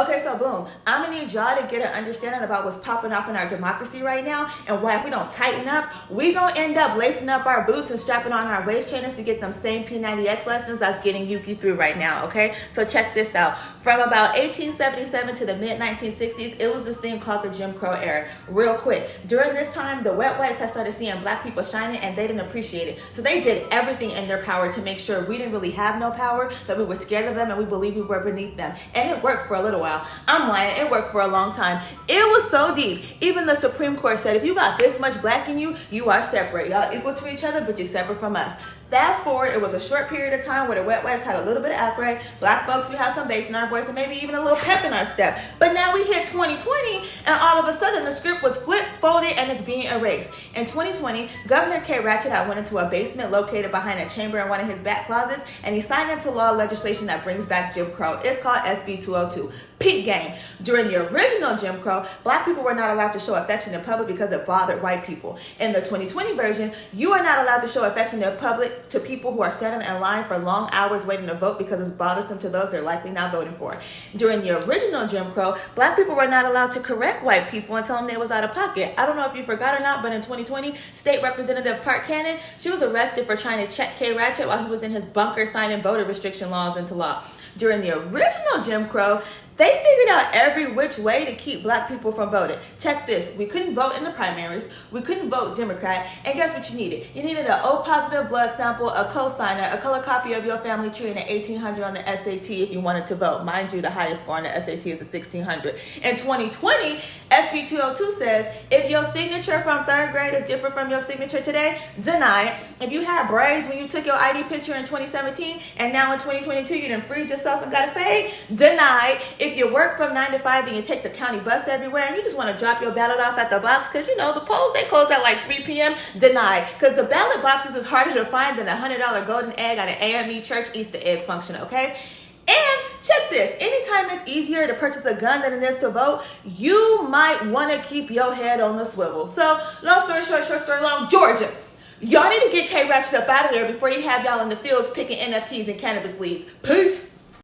Okay, so boom, I'm gonna need y'all to get an understanding about what's popping off in our democracy right now, and why if we don't tighten up, we gonna end up lacing up our boots and strapping on our waist trainers to get them same P90X lessons that's getting Yuki through right now, okay? So check this out. From about 1877 to the mid-1960s, it was this thing called the Jim Crow era. Real quick, during this time, the wet whites had started seeing black people shining, and they didn't appreciate it. So they did everything in their power to make sure we didn't really have no power, that we were scared of them, and we believed we were beneath them. And it worked for a little while. I'm lying, it worked for a long time. It was so deep. Even the Supreme Court said, if you got this much black in you, you are separate. Y'all equal to each other, but you're separate from us. Fast forward, it was a short period of time where the wet wipes had a little bit of accolade. Black folks, we had some bass in our voice and maybe even a little pep in our step. But now we hit 2020 and all of a sudden the script was flipped, folded, and it's being erased. In 2020, Governor K. Ratchet had went into a basement located behind a chamber in one of his back closets, and he signed into law legislation that brings back Jim Crow. It's called SB 202. Peak game. During the original Jim Crow, black people were not allowed to show affection in public because it bothered white people. In the 2020 version, you are not allowed to show affection in public to people who are standing in line for long hours waiting to vote because it's bothersome to those they're likely not voting for. During the original Jim Crow, black people were not allowed to correct white people and tell them they was out of pocket. I don't know if you forgot or not, but in 2020, State Representative Park Cannon, she was arrested for trying to check K. Ratchet while he was in his bunker signing voter restriction laws into law. During the original Jim Crow, they figured out every which way to keep black people from voting. Check this. We couldn't vote in the primaries. We couldn't vote Democrat. And guess what you needed? You needed an O-positive blood sample, a cosigner, a color copy of your family tree, and an 1800 on the SAT if you wanted to vote. Mind you, the highest score on the SAT is a 1600. In 2020, SB 202 says, if your signature from third grade is different from your signature today, deny it. If you had braids when you took your ID picture in 2017, and now in 2022 you done freed yourself and got a fade, deny it. If you work from 9 to 5 and you take the county bus everywhere and you just want to drop your ballot off at the box because, you know, the polls, they close at like 3 p.m., deny. Because the ballot boxes is harder to find than a $100 golden egg at an AME church Easter egg function, okay? And check this, anytime it's easier to purchase a gun than it is to vote, you might want to keep your head on the swivel. So, long story short, short story long, Georgia. Y'all need to get K. Ratchet up out of there before you have y'all in the fields picking NFTs and cannabis leaves. Peace.